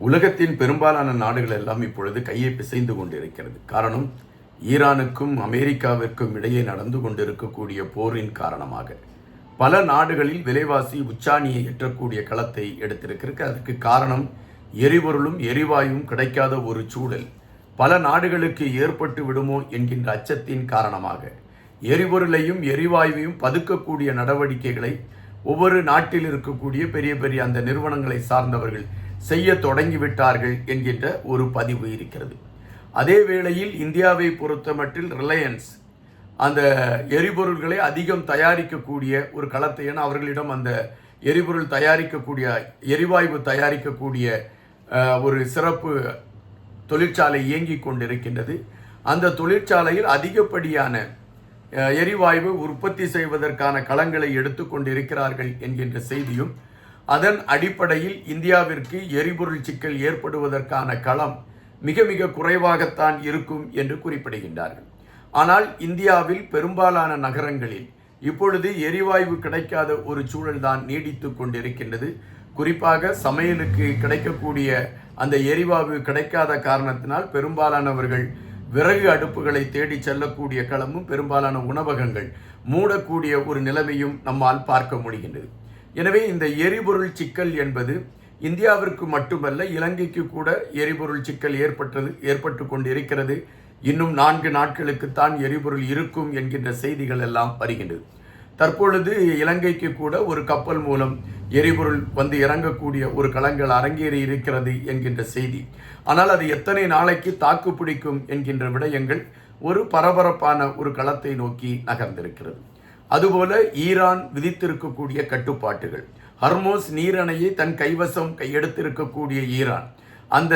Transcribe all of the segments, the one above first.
உலகத்தின் பெரும்பாலான நாடுகள் எல்லாம் இப்பொழுது கையை பிசைந்து கொண்டிருக்கிறது. காரணம், ஈரானுக்கும் அமெரிக்காவிற்கும் இடையே நடந்து கொண்டிருக்கக்கூடிய போரின் காரணமாக பல நாடுகளில் விலைவாசி உச்சாணியை எட்டக்கூடிய களத்தை எடுத்திருக்கிறது. அதற்கு காரணம் எரிபொருளும் எரிவாயுவும் கிடைக்காத ஒரு சூழல் பல நாடுகளுக்கு ஏற்பட்டு விடுமோ என்கின்ற அச்சத்தின் காரணமாக எரிபொருளையும் எரிவாயுவையும் பதுக்கக்கூடிய நடவடிக்கைகளை ஒவ்வொரு நாட்டில் இருக்கக்கூடிய பெரிய பெரிய அந்த நிறுவனங்களை சார்ந்தவர்கள் செய்ய தொடங்கிவிட்டார்கள் என்கின்ற ஒரு பதிவு இருக்கிறது. அதே வேளையில் இந்தியாவை பொறுத்தமட்டில் ரிலையன்ஸ் அந்த எரிபொருள்களை அதிகம் தயாரிக்கக்கூடிய ஒரு களத்தை, ஏன்னா அவர்களிடம் அந்த எரிபொருள் தயாரிக்கக்கூடிய எரிவாயு தயாரிக்கக்கூடிய ஒரு சிறப்பு தொழிற்சாலை இயங்கிக் கொண்டிருக்கின்றது. அந்த தொழிற்சாலையில் அதிகப்படியான எரிவாயு உற்பத்தி செய்வதற்கான களங்களை எடுத்துக்கொண்டிருக்கிறார்கள் என்கின்ற செய்தியும், அதன் அடிப்படையில் இந்தியாவிற்கு எரிபொருள் சிக்கல் ஏற்படுவதற்கான களம் மிக மிக குறைவாகத்தான் இருக்கும் என்று குறிப்பிடுகின்றார்கள். ஆனால் இந்தியாவில் பெரும்பாலான நகரங்களில் இப்பொழுது எரிவாயு கிடைக்காத ஒரு சூழல் தான் நீடித்து கொண்டிருக்கின்றது. குறிப்பாக சமையலுக்கு கிடைக்கக்கூடிய அந்த எரிவாயு கிடைக்காத காரணத்தினால் பெரும்பாலானவர்கள் விறகு அடுப்புகளை தேடி செல்லக்கூடிய களமும், பெரும்பாலான உணவகங்கள் மூடக்கூடிய ஒரு நிலைமையும் நம்மால் பார்க்க முடிகின்றது. எனவே இந்த எரிபொருள் சிக்கல் என்பது இந்தியாவிற்கு மட்டுமல்ல, இலங்கைக்கு கூட எரிபொருள் சிக்கல் ஏற்பட்டு கொண்டிருக்கிறது. இன்னும் 4 நாட்களுக்குத்தான் எரிபொருள் இருக்கும் என்கின்ற செய்திகள் எல்லாம் வருகின்றது. தற்பொழுது இலங்கைக்கு கூட ஒரு கப்பல் மூலம் எரிபொருள் வந்து இறங்கக்கூடிய ஒரு களங்கள் அரங்கேறி இருக்கிறது என்கின்ற செய்தி. ஆனால் அது எத்தனை நாளைக்கு தாக்கு பிடிக்கும் என்கின்ற விடயங்கள் ஒரு பரபரப்பான ஒரு களத்தை நோக்கி நகர்ந்திருக்கிறது. அதுபோல ஈரான் விதித்திருக்கக்கூடிய கட்டுப்பாட்டுகள், ஹர்மோஸ் நீரணையை தன் கைவசம் கையெடுத்திருக்கக்கூடிய ஈரான் அந்த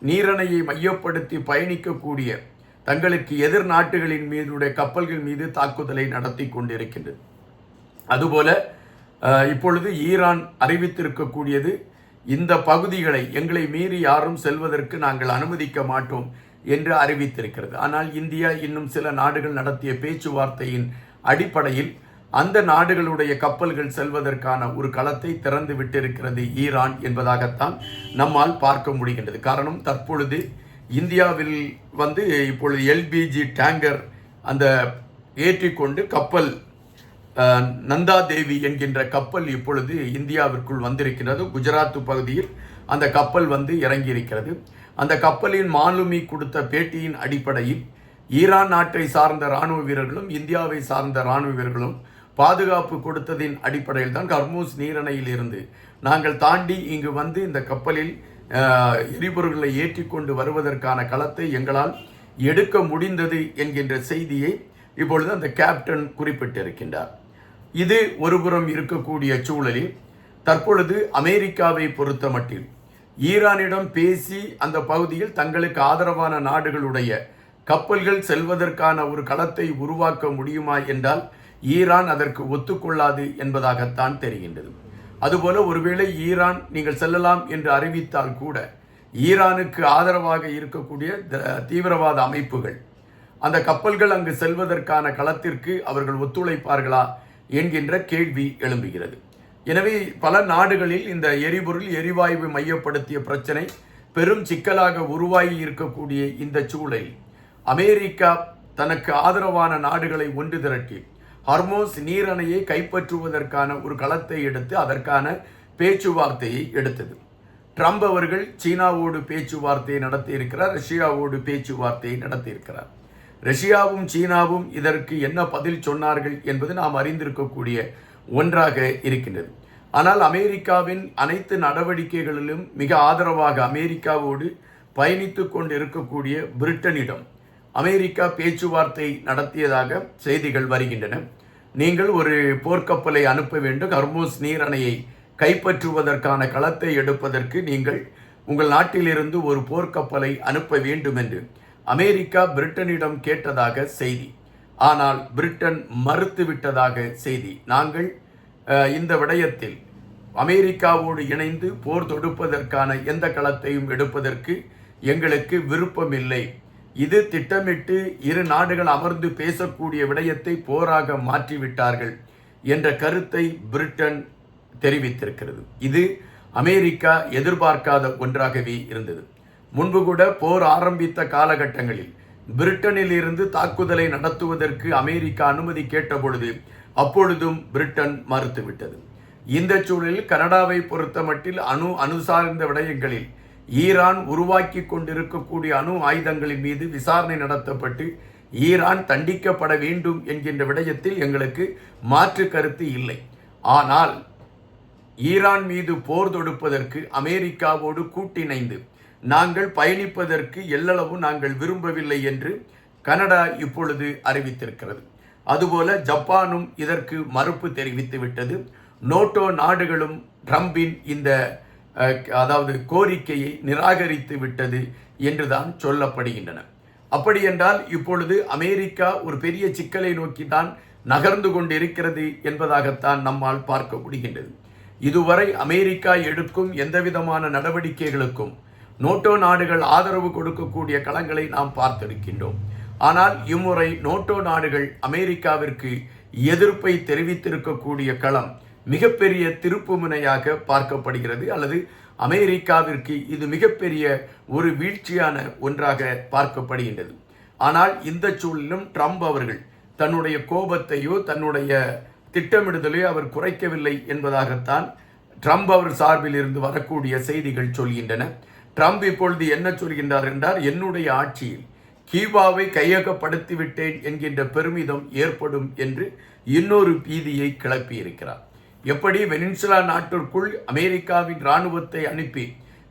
நீரணையை மையப்படுத்தி பயணிக்கக்கூடிய தங்களுக்கு எதிர் நாட்டுகளின் மீதுடைய கப்பல்கள் மீது தாக்குதலை நடத்தி கொண்டிருக்கின்றது. அதுபோல இப்பொழுது ஈரான் அறிவித்திருக்கக்கூடியது, இந்த பகுதிகளை எங்களை மீறி யாரும் செல்வதற்கு நாங்கள் அனுமதிக்க மாட்டோம் என்று அறிவித்திருக்கிறது. ஆனால் இந்தியா இன்னும் சில நாடுகள் நடத்திய பேச்சுவார்த்தையின் அடிப்படையில் அந்த நாடுகளுடைய கப்பல்கள் செல்வதற்கான ஒரு களத்தை திறந்து விட்டிருக்கிறது ஈரான் என்பதாகத்தான் நம்மால் பார்க்க முடிகின்றது. காரணம், தற்பொழுது இந்தியாவில் வந்து இப்பொழுது எல்பிஜி டேங்கர் அந்த ஏற்றிக்கொண்டு கப்பல் நந்தா தேவி என்கின்ற கப்பல் இப்பொழுது இந்தியாவிற்குள் வந்திருக்கிறது. குஜராத் பகுதியில் அந்த கப்பல் வந்து இறங்கியிருக்கிறது. அந்த கப்பலின் மாலுமி கொடுத்த பேட்டியின் அடிப்படையில் ஈரான் நாட்டை சார்ந்த இராணுவ வீரர்களும் இந்தியாவை சார்ந்த இராணுவ வீரர்களும் பாதுகாப்பு கொடுத்ததின் அடிப்படையில் தான் ஹர்மூஸ் நீரணையில் இருந்து நாங்கள் தாண்டி இங்கு வந்து இந்த கப்பலில் எரிபொருள்களை ஏற்றிக்கொண்டு வருவதற்கான களத்தை எங்களால் எடுக்க முடிந்தது என்கின்ற செய்தியை இப்பொழுது அந்த கேப்டன் குறிப்பிட்டிருக்கின்றார். இது ஒருபுறம் இருக்கக்கூடிய சூழலில் தற்பொழுது அமெரிக்காவை பொறுத்தமட்டில் ஈரானிடம் பேசி அந்த பகுதியில் தங்களுக்கு ஆதரவான நாடுகளுடைய கப்பல்கள் செல்வதற்கான ஒரு களத்தை உருவாக்க முடியுமா என்றால் ஈரான் அதற்கு ஒத்துக்கொள்ளாது என்பதாகத்தான் தெரிகின்றது. அதுபோல ஒருவேளை ஈரான் நீங்கள் செல்லலாம் என்று அறிவித்தால் கூட ஈரானுக்கு ஆதரவாக இருக்கக்கூடிய தீவிரவாத அமைப்புகள் அந்த கப்பல்கள் அங்கு செல்வதற்கான களத்திற்கு அவர்கள் ஒத்துழைப்பார்களா என்கின்ற கேள்வி எழும்புகிறது. எனவே பல நாடுகளில் இந்த எரிபொருள் எரிவாயு மையப்படுத்திய பிரச்சனை பெரும் சிக்கலாக உருவாகி இருக்கக்கூடிய இந்த சூழலில் அமெரிக்கா தனக்கு ஆதரவான நாடுகளை ஒன்று திரட்டி ஹர்மோஸ் நீரணையை கைப்பற்றுவதற்கான ஒரு களத்தை எடுத்து அதற்கான பேச்சுவார்த்தையை எடுத்தது. ட்ரம்ப் அவர்கள் சீனாவோடு பேச்சுவார்த்தையை நடத்தியிருக்கிறார், ரஷ்யாவோடு பேச்சுவார்த்தையை நடத்தியிருக்கிறார். ரஷ்யாவும் சீனாவும் இதற்கு என்ன பதில் சொன்னார்கள் என்பது நாம் அறிந்திருக்கக்கூடிய ஒன்றாக இருக்கின்றது. ஆனால் அமெரிக்காவின் அனைத்து நடவடிக்கைகளிலும் மிக ஆதரவாக அமெரிக்காவோடு பயணித்து கொண்டு இருக்கக்கூடிய பிரிட்டனிடம் அமெரிக்கா பேச்சுவார்த்தை நடத்தியதாக செய்திகள் வருகின்றன. நீங்கள் ஒரு போர்க்கப்பலை அனுப்ப வேண்டும், ஹர்மூஸ் நீரணையை கைப்பற்றுவதற்கான களத்தை எடுப்பதற்கு நீங்கள் உங்கள் நாட்டிலிருந்து ஒரு போர்க்கப்பலை அனுப்ப வேண்டும் என்று அமெரிக்கா பிரிட்டனிடம் கேட்டதாக செய்தி. ஆனால் பிரிட்டன் மறுத்துவிட்டதாக செய்தி. நாங்கள் இந்த விடயத்தில் அமெரிக்காவோடு இணைந்து போர் தொடுப்பதற்கான எந்த களத்தையும் எடுப்பதற்கு எங்களுக்கு விருப்பமில்லை. இது திட்டமிட்டு இரு நாடுகள் அமர்ந்து பேசக்கூடிய விடயத்தை போராக மாற்றிவிட்டார்கள் என்ற கருத்தை பிரிட்டன் தெரிவித்திருக்கிறது. இது அமெரிக்கா எதிர்பார்க்காத ஒன்றாகவே இருந்தது. முன்பு கூட போர் ஆரம்பித்த காலகட்டங்களில் பிரிட்டனில் இருந்து தாக்குதலை நடத்துவதற்கு அமெரிக்கா அனுமதி கேட்டபொழுது அப்பொழுதும் பிரிட்டன் மறுத்துவிட்டது. இந்த சூழலில் கனடாவை பொறுத்த மட்டில் அணு சார்ந்த விடயங்களில் ஈரான் உருவாக்கி கொண்டிருக்கக்கூடிய அணு ஆயுதங்களின் மீது விசாரணை நடத்தப்பட்டு ஈரான் தண்டிக்கப்பட வேண்டும் என்கின்ற விடயத்தில் எங்களுக்கு மாற்று கருத்து இல்லை. ஆனால் ஈரான் மீது போர் தொடுப்பதற்கு அமெரிக்காவோடு கூட்டிணைந்து நாங்கள் பயணிப்பதற்கு எல்லளவும் நாங்கள் விரும்பவில்லை என்று கனடா இப்பொழுது அறிவித்திருக்கிறது. அதுபோல ஜப்பானும் இதற்கு மறுப்பு தெரிவித்து விட்டது. நேட்டோ நாடுகளும் ட்ரம்பின் இந்த கோரிக்கையை நிராகரித்து விட்டது என்றுதான் சொல்லப்படுகின்றன. அப்படி என்றால் இப்பொழுது அமெரிக்கா ஒரு பெரிய சிக்கலை நோக்கி தான் நகர்ந்து கொண்டிருக்கிறது என்பதாகத்தான் நம்மால் பார்க்க முடிகின்றது. இதுவரை அமெரிக்கா எடுக்கும் எந்தவிதமான நடவடிக்கைகளுக்கும் நேட்டோ நாடுகள் ஆதரவு கொடுக்கக்கூடிய களங்களை நாம் பார்த்திருக்கின்றோம். ஆனால் இம்முறை நேட்டோ நாடுகள் அமெரிக்காவிற்கு எதிர்ப்பை தெரிவித்திருக்கக்கூடிய களம் மிகப்பெரிய திருப்பு முனையாக பார்க்கப்படுகிறது, அல்லது அமெரிக்காவிற்கு இது மிகப்பெரிய ஒரு வீழ்ச்சியான ஒன்றாக பார்க்கப்படுகின்றது. ஆனால் இந்த சூழலிலும் ட்ரம்ப் அவர்கள் தன்னுடைய கோபத்தையோ தன்னுடைய திட்டமிடுதலையோ அவர் குறைக்கவில்லை என்பதாகத்தான் ட்ரம்ப் அவர் சார்பில் இருந்து வரக்கூடிய செய்திகள் சொல்கின்றன. ட்ரம்ப் இப்பொழுது என்ன சொல்கின்றார் என்றால், என்னுடைய ஆட்சியில் கியூபாவை கையகப்படுத்திவிட்டேன் என்கின்ற பெருமிதம் ஏற்படும் என்று இன்னொரு பீதியை கிளப்பியிருக்கிறார். எப்படி வெனின்சுலா நாட்டிற்குள் அமெரிக்காவின் இராணுவத்தை அனுப்பி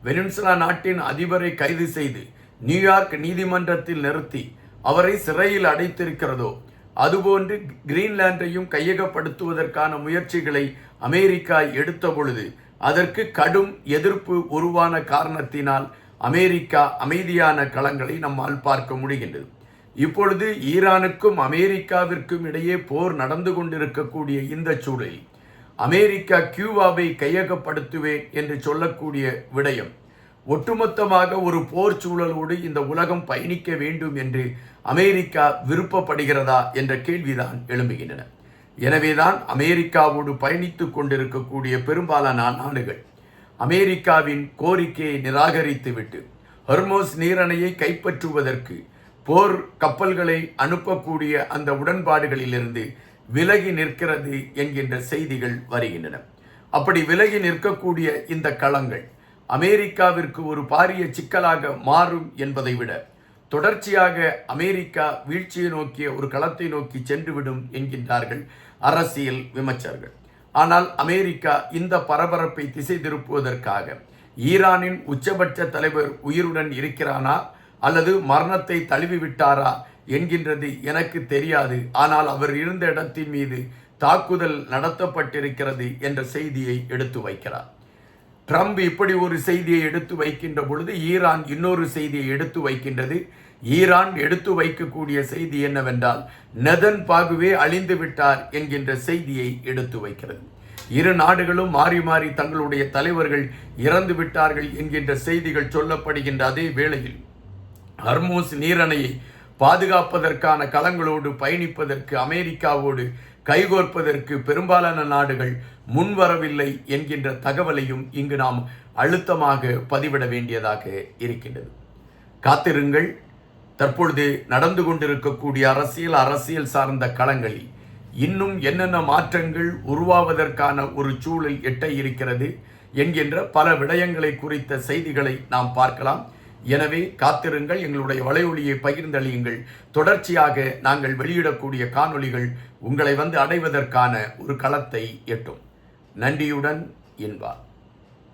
வெனின்சுலா நாட்டின் அதிபரை கைது செய்து நியூயார்க் நீதிமன்றத்தில் நிறுத்தி அவரை சிறையில் அடைத்திருக்கிறதோ, அதுபோன்று கிரீன்லாந்தையும் கையகப்படுத்துவதற்கான முயற்சிகளை அமெரிக்கா எடுத்த பொழுது அதற்கு கடும் எதிர்ப்பு உருவான காரணத்தினால் அமெரிக்கா அமைதியான களங்களை நம்மால் பார்க்க முடிகின்றது. இப்பொழுது ஈரானுக்கும் அமெரிக்காவிற்கும் இடையே போர் நடந்து கொண்டிருக்கக்கூடிய இந்த சூழலில் அமெரிக்கா கியூபாவை கையகப்படுத்துவேன் என்று சொல்லக்கூடிய விடயம் ஒட்டுமொத்தமாக ஒரு போர் சூழலோடு இந்த உலகம் பயணிக்க வேண்டும் என்று அமெரிக்கா விருப்பப்படுகிறதா என்ற கேள்விதான் எழும்புகின்றன. எனவேதான் அமெரிக்காவோடு பயணித்து கொண்டிருக்கக்கூடிய பெரும்பாலான நாடுகள் அமெரிக்காவின் கோரிக்கையை நிராகரித்துவிட்டு ஹொர்மோஸ் நீரணையை கைப்பற்றுவதற்கு போர் கப்பல்களை அனுப்பக்கூடிய அந்த உடன்பாடுகளிலிருந்து விலகி நிற்கிறது என்கின்ற செய்திகள் வருகின்றன. அப்படி விலகி நிற்கக்கூடிய இந்த களங்கள் அமெரிக்காவிற்கு ஒரு பாரிய சிக்கலாக மாறும் என்பதை விட தொடர்ச்சியாக அமெரிக்கா வீழ்ச்சியை நோக்கிய ஒரு களத்தை நோக்கி சென்றுவிடும் என்கின்றார்கள் அரசியல் விமர்சகர்கள். ஆனால் அமெரிக்கா இந்த பரபரப்பை திசை திருப்புவதற்காக ஈரானின் உச்சபட்ச தலைவர் உயிருடன் இருக்கிறானா அல்லது மரணத்தை தழுவிவிட்டாரா என்கின்றது எனக்கு தெரியாது. ஆனால் அவர் இருந்த இடத்தின் மீது தாக்குதல் நடத்தப்பட்டிருக்கிறது என்ற செய்தியை எடுத்து வைக்கிறார். ட்ரம்ப் இப்படி ஒரு செய்தியை எடுத்து வைக்கின்ற பொழுது ஈரான் இன்னொரு செய்தியை எடுத்து வைக்கின்றது. ஈரான் எடுத்து வைக்கக்கூடிய செய்தி என்னவென்றால், நெதன் பாகுவே அழிந்து விட்டார் என்கின்ற செய்தியை எடுத்து வைக்கிறது. இரு நாடுகளும் மாறி மாறி தங்களுடைய தலைவர்கள் இறந்து விட்டார்கள் என்கின்ற செய்திகள் சொல்லப்படுகின்ற அதே வேளையில் ஹர்மோஸ் நீரணையை பாதுகாப்பதற்கான களங்களோடு பயணிப்பதற்கு அமெரிக்காவோடு கைகோர்ப்பதற்கு பெரும்பாலான நாடுகள் முன்வரவில்லை என்கின்ற தகவலையும் இங்கு நாம் அழுத்தமாக பதிவிட வேண்டியதாக இருக்கின்றது. காத்திருங்கள். தற்பொழுது நடந்து கொண்டிருக்கக்கூடிய அரசியல் சார்ந்த களங்களில் இன்னும் என்னென்ன மாற்றங்கள் உருவாவதற்கான ஒரு சூழல் எட்ட இருக்கிறது என்கின்ற பல விடயங்களை குறித்த செய்திகளை நாம் பார்க்கலாம். எனவே காத்திருங்கள். எங்களுடைய வலையொலியை பகிர்ந்தளியுங்கள். தொடர்ச்சியாக நாங்கள் வெளியிடக்கூடிய காணொளிகள் உங்களை வந்து அடைவதற்கான ஒரு களத்தை எட்டும். நன்றியுடன் இன்பா.